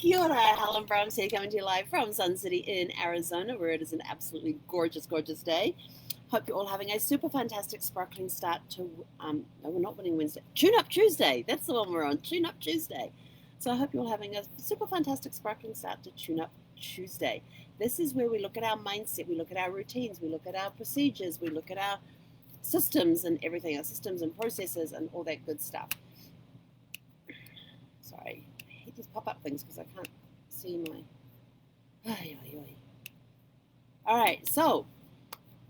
Kia ora, Helen Brahms here, coming to you live from Sun City in Arizona, where it is an absolutely gorgeous, gorgeous day. Hope you're all having a super fantastic, sparkling start to, no, we're not winning Wednesday, Tune Up Tuesday. That's the one we're on, Tune Up Tuesday. So I hope you're all having a super fantastic, sparkling start to Tune Up Tuesday. This is where we look at our mindset, we look at our routines, we look at our procedures, we look at our systems and everything, our systems and processes and all that good stuff. Sorry. Just pop up things because I can't see my. All right, so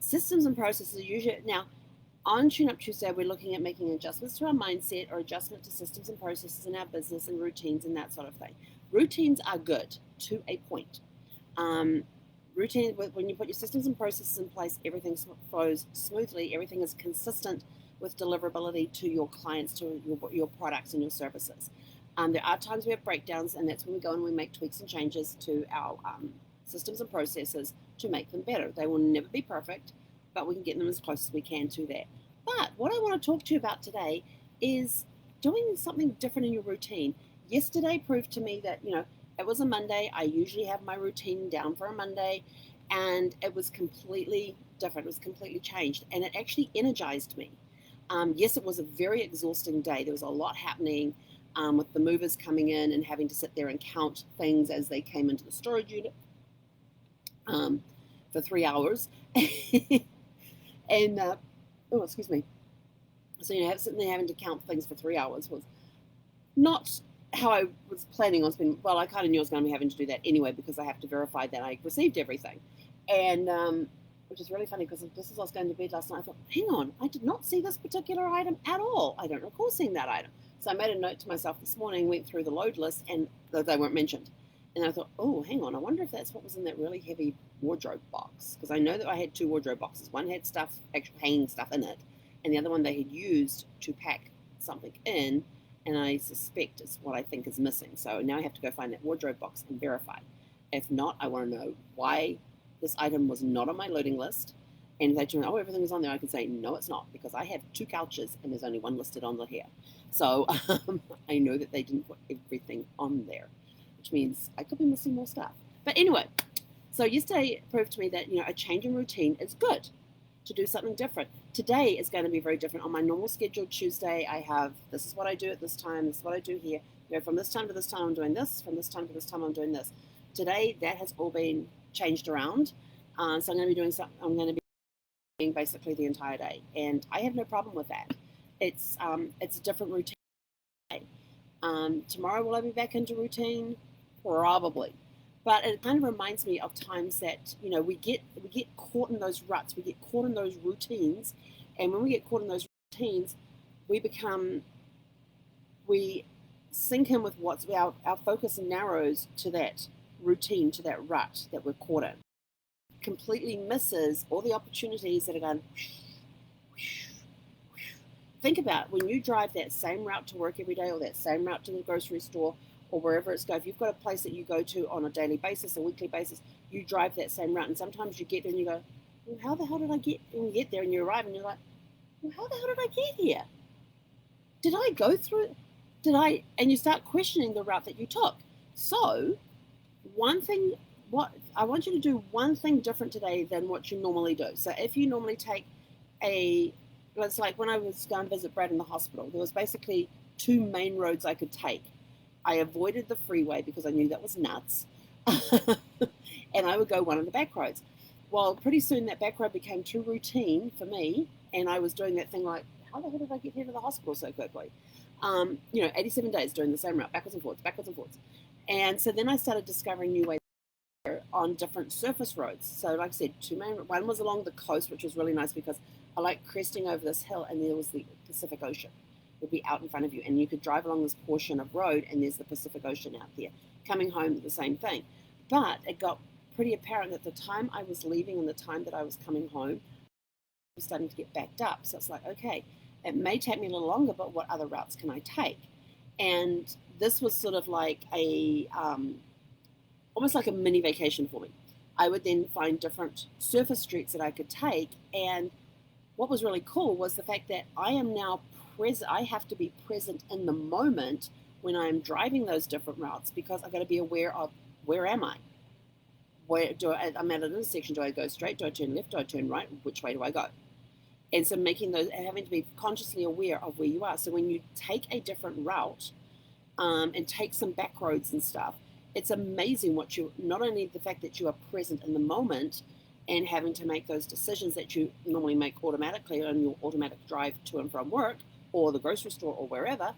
systems and processes are usually now on Tune Up Tuesday. We're looking at making adjustments to our mindset or adjustment to systems and processes in our business and routines and that sort of thing. Routines are good to a point. Routine, when you put your systems and processes in place, everything flows smoothly. Everything is consistent with deliverability to your clients, to your products and your services. There are times we have breakdowns, and that's when we go and we make tweaks and changes to our systems and processes to make them better. They will never be perfect, but we can get them as close as we can to that. But what I want to talk to you about today is doing something different in your routine. Yesterday proved to me that, it was a Monday. I usually have my routine down for a Monday, and it was completely different. It was completely changed, and it actually energized me. Yes, it was a very exhausting day. There was a lot happening. With the movers coming in and having to sit there and count things as they came into the storage unit for 3 hours. And, excuse me. So, sitting there having to count things for 3 hours was not how I was planning on spending. Well, I kind of knew I was going to be having to do that anyway because I have to verify that I received everything. And, which is really funny because just as I was going to bed last night, I thought, hang on, I did not see this particular item at all. I don't recall seeing that item. So I made a note to myself this morning, went through the load list, and they weren't mentioned. And I thought, oh, hang on, I wonder if that's what was in that really heavy wardrobe box. Because I know that I had 2 wardrobe boxes. One had stuff, actual hanging stuff in it, and the other one they had used to pack something in, and I suspect it's what I think is missing. So now I have to go find that wardrobe box and verify. If not, I want to know why this item was not on my loading list. And if they tell me, oh, everything is on there, I can say, no, it's not, because I have 2 couches and there's only one listed on the here. So I know that they didn't put everything on there, which means I could be missing more stuff. But anyway, so yesterday proved to me that, a change in routine is good, to do something different. Today is going to be very different. On my normal scheduled Tuesday, I have, this is what I do at this time, this is what I do here. From this time to this time, I'm doing this. From this time to this time, I'm doing this. Today, that has all been changed around. So I'm going to be doing something, I'm going to be basically the entire day, and I have no problem with that. It's a different routine. Tomorrow will I be back into routine? Probably, but it kind of reminds me of times that we get caught in those ruts, we get caught in those routines, and when we get caught in those routines, we sink in with what's our focus narrows to that routine, to that rut that we're caught in. Completely misses all the opportunities that are going. Think about when you drive that same route to work every day, or that same route to the grocery store, or wherever it's go. If you've got a place that you go to on a daily basis, a weekly basis, you drive that same route, and sometimes you get there and you go, well, how the hell did I get? And you get there and you arrive and you're like, well, how the hell did I get here? Did I go through? And you start questioning the route that you took. So, I want you to do one thing different today than what you normally do. So if you normally take it's like when I was going to visit Brad in the hospital, there was basically 2 main roads I could take. I avoided the freeway because I knew that was nuts. And I would go one of the back roads. Well, pretty soon that back road became too routine for me, and I was doing that thing like, how the hell did I get here to the hospital so quickly? 87 days doing the same route, backwards and forwards. And so then I started discovering new ways on different surface roads. So like I said, 2 main, one was along the coast, which was really nice because I like cresting over this hill, and there was the Pacific Ocean would be out in front of you, and you could drive along this portion of road and there's the Pacific Ocean out there. Coming home, the same thing. But it got pretty apparent that the time I was leaving and the time that I was coming home was starting to get backed up. So it's like, okay, it may take me a little longer, but what other routes can I take? And this was sort of like almost like a mini vacation for me. I would then find different surface streets that I could take, and what was really cool was the fact that I am now present. I have to be present in the moment when I'm driving those different routes, because I've got to be aware of, where am I? I'm at an intersection. Do I go straight? Do I turn left? Do I turn right? Which way do I go? And so having to be consciously aware of where you are. So when you take a different route, and take some back roads and stuff, it's amazing not only the fact that you are present in the moment and having to make those decisions that you normally make automatically on your automatic drive to and from work or the grocery store or wherever.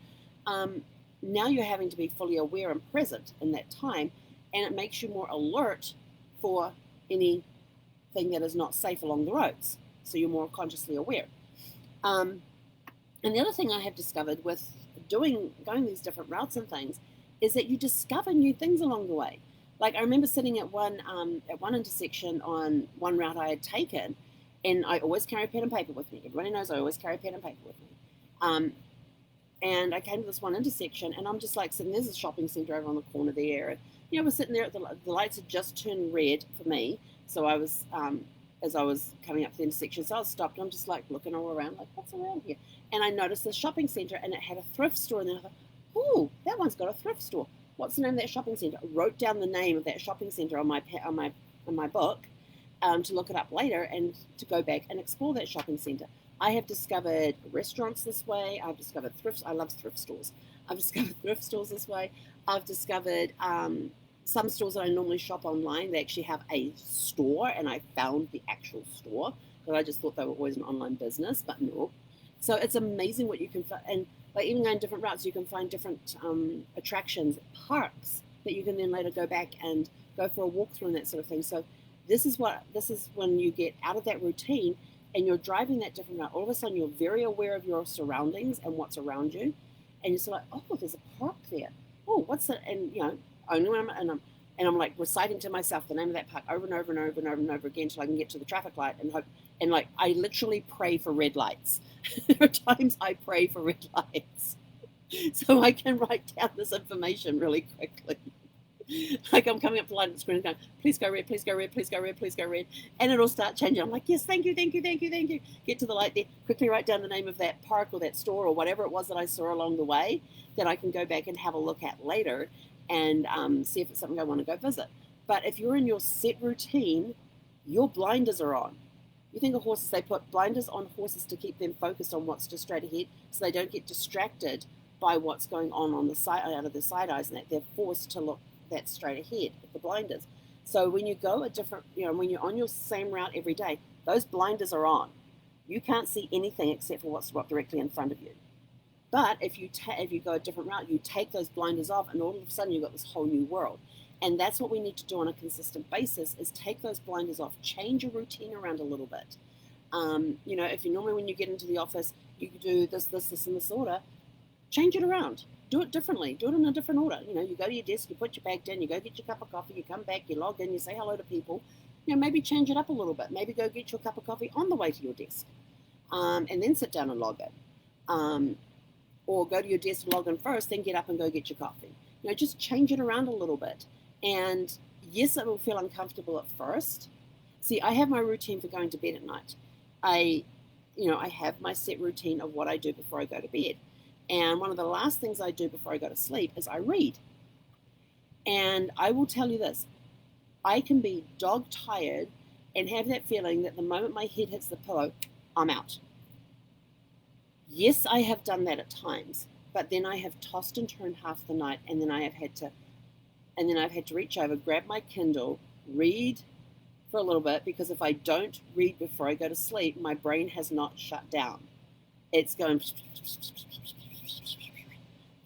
Now you're having to be fully aware and present in that time, and it makes you more alert for anything that is not safe along the roads. So you're more consciously aware. And the other thing I have discovered with going these different routes and things is that you discover new things along the way. Like I remember sitting at one intersection on one route I had taken, and I always carry pen and paper with me. Everybody knows I always carry pen and paper with me. And I came to this one intersection, and I'm just like sitting. There's a shopping centre over on the corner there. And, we're sitting there. The lights had just turned red for me, so I was as I was coming up to the intersection. So I was stopped. And I'm just like looking all around, like what's around here? And I noticed the shopping centre, and it had a thrift store. And then I thought, oh, that one's got a thrift store. What's the name of that shopping centre? I wrote down the name of that shopping centre on my book to look it up later and to go back and explore that shopping centre. I have discovered restaurants this way. I've discovered thrifts. I love thrift stores. I've discovered thrift stores this way. I've discovered some stores that I normally shop online. They actually have a store, and I found the actual store because I just thought they were always an online business, but no. So it's amazing what you can find. And like even going different routes, you can find different attractions, parks that you can then later go back and go for a walk through and that sort of thing. So this is when you get out of that routine and you're driving that different route. All of a sudden, you're very aware of your surroundings and what's around you, and you're sort of like, oh, there's a park there. Oh, what's that? And only when I'm like reciting to myself the name of that park over and over and over and over and over again until I can get to the traffic light and hope. And like I literally pray for red lights. There are times I pray for red lights, so I can write down this information really quickly. Like I'm coming up to the light on the screen and going, please go red, please go red, please go red, please go red. And it'll start changing. I'm like, yes, thank you, thank you, thank you, thank you. Get to the light there, quickly write down the name of that park or that store or whatever it was that I saw along the way that I can go back and have a look at later and see if it's something I want to go visit. But if you're in your set routine, your blinders are on. You think of horses, they put blinders on horses to keep them focused on what's just straight ahead so they don't get distracted by what's going on the side, out of their side eyes, and that they're forced to look that straight ahead with the blinders. So when you go a different, when you're on your same route every day, those blinders are on. You can't see anything except for what's directly in front of you. But if you go a different route, you take those blinders off, and all of a sudden you've got this whole new world. And that's what we need to do on a consistent basis: is take those blinders off, change your routine around a little bit. If you normally when you get into the office you do this, and this order, change it around. Do it differently. Do it in a different order. You go to your desk, you put your bag down, you go get your cup of coffee, you come back, you log in, you say hello to people. Maybe change it up a little bit. Maybe go get your cup of coffee on the way to your desk, and then sit down and log in. Or go to your desk and log in first, then get up and go get your coffee. Just change it around a little bit. And yes, it will feel uncomfortable at first. See, I have my routine for going to bed at night. I have my set routine of what I do before I go to bed. And one of the last things I do before I go to sleep is I read. And I will tell you this, I can be dog tired and have that feeling that the moment my head hits the pillow, I'm out. Yes, I have done that at times, but then I have tossed and turned half the night, and then I've had to reach over, grab my Kindle, read for a little bit, because if I don't read before I go to sleep, my brain has not shut down. It's going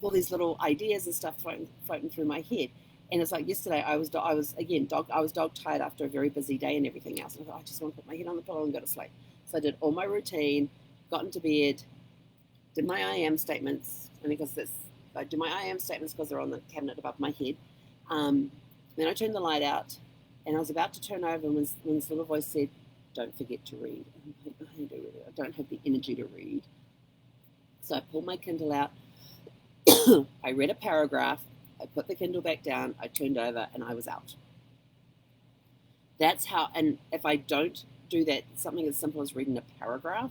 all these little ideas and stuff floating through my head. And it's like yesterday, I was dog tired after a very busy day and everything else. And I thought, I just want to put my head on the pillow and go to sleep. So I did all my routine, got into bed, did my I am statements, and because I do my I am statements because they're on the cabinet above my head. Then I turned the light out, and I was about to turn over when this little voice said, "Don't forget to read." And I'm like, I don't have the energy to read. So I pulled my Kindle out. I read a paragraph. I put the Kindle back down. I turned over, and I was out. That's how. And if I don't do that, something as simple as reading a paragraph,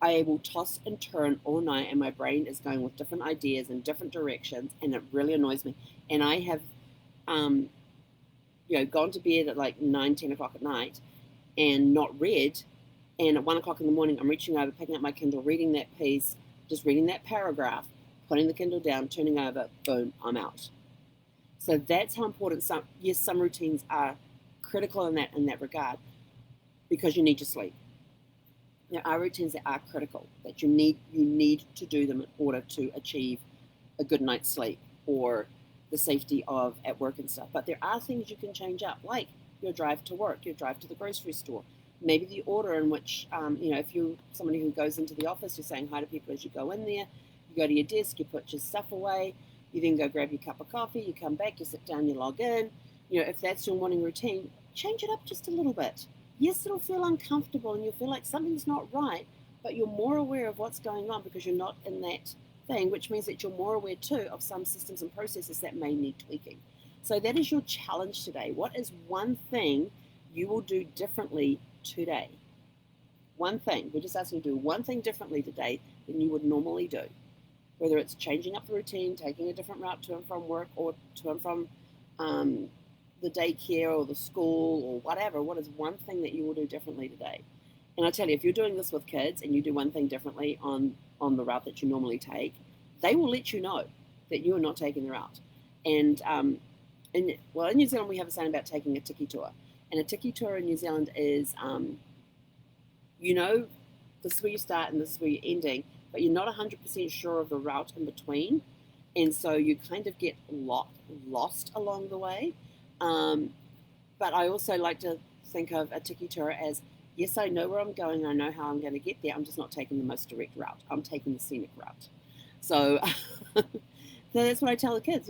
I will toss and turn all night, and my brain is going with different ideas and different directions, and it really annoys me. And I have, gone to bed at like 9, 10 o'clock at night and not read. And at 1 o'clock in the morning, I'm reaching over, picking up my Kindle, reading that piece, just reading that paragraph, putting the Kindle down, turning over, boom, I'm out. So that's how important some routines are critical in that regard, because you need to sleep. There are routines that are critical, that you need to do them in order to achieve a good night's sleep or the safety of at work and stuff. But there are things you can change up, like your drive to work, your drive to the grocery store, maybe the order in which, if you're somebody who goes into the office, you're saying hi to people as you go in there, you go to your desk, you put your stuff away, you then go grab your cup of coffee, you come back, you sit down, you log in. If that's your morning routine, change it up just a little bit. Yes, it'll feel uncomfortable and you'll feel like something's not right, but you're more aware of what's going on because you're not in that thing, which means that you're more aware too of some systems and processes that may need tweaking. So that is your challenge today. What is one thing you will do differently today? One thing. We're just asking you to do one thing differently today than you would normally do. Whether it's changing up the routine, taking a different route to and from work, or to and from the daycare or the school or whatever. What is one thing that you will do differently today? And I tell you, if you're doing this with kids and you do one thing differently on the route that you normally take, they will let you know that you are not taking the route. And in New Zealand, we have a saying about taking a tiki tour. And a tiki tour in New Zealand is, this is where you start and this is where you're ending, but you're not 100% sure of the route in between. And so you kind of get lost along the way. But I also like to think of a tiki tour as, yes, I know where I'm going, I know how I'm going to get there, I'm just not taking the most direct route. I'm taking the scenic route. So, so that's what I tell the kids,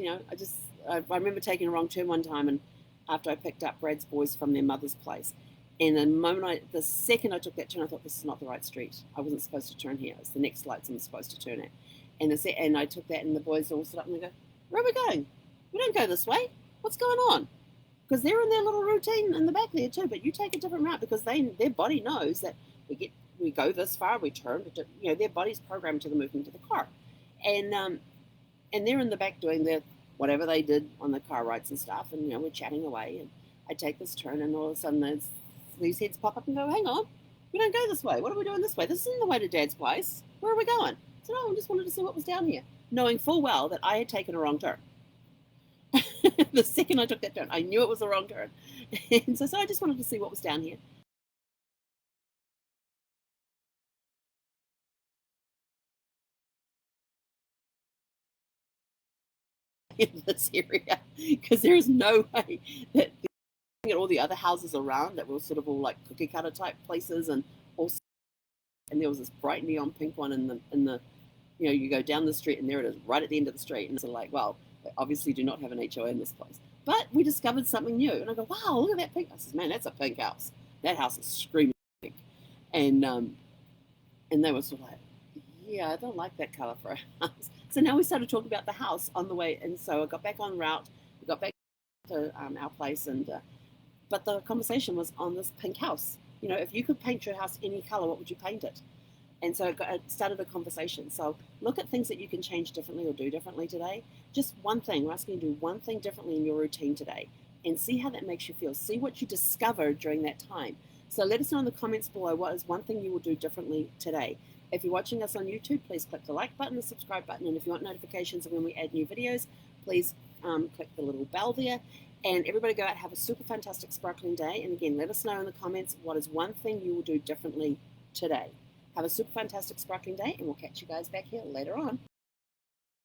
I remember taking a wrong turn one time, and after I picked up Brad's boys from their mother's place, and the second I took that turn, I thought, this is not the right street. I wasn't supposed to turn here. It's the next lights I'm supposed to turn at. And I took that, and the boys all stood up and they go, where are we going? We don't go this way. What's going on? Because they're in their little routine in the back there too, but you take a different route because their body knows that we go this far, we turn, their body's programmed to the movement of the car. And they're in the back doing whatever they did on the car rides and stuff, and we're chatting away, and I take this turn, and all of a sudden these heads pop up and go, hang on, we don't go this way. What are we doing this way? This isn't the way to Dad's place. Where are we going? I said, I just wanted to see what was down here, knowing full well that I had taken a wrong turn. The second I took that turn, I knew it was the wrong turn. And so I just wanted to see what was down here. In this area, because there is no way that at all the other houses around that were sort of all like cookie cutter type places, and there was this bright neon pink one in the you go down the street and there it is right at the end of the street, and it's like, well, they obviously do not have an HOA in this place, but we discovered something new, and I go, wow, look at that pink. I says, man, that's a pink house. That house is screaming pink. And they were sort of like, yeah, I don't like that color for a house. So now we started talking about the house on the way, and so I got back on route. We got back to our place, but the conversation was on this pink house. If you could paint your house any color, what would you paint it? And so it started a conversation. So look at things that you can change differently or do differently today. Just one thing. We're asking you to do one thing differently in your routine today, and see how that makes you feel. See what you discovered during that time. So let us know in the comments below, what is one thing you will do differently today. If you're watching us on YouTube, please click the like button, the subscribe button, and if you want notifications of when we add new videos, please click the little bell there. And everybody go out, have a super fantastic sparkling day. And again, let us know in the comments, what is one thing you will do differently today. Have a super fantastic sparkling day, and we'll catch you guys back here later on.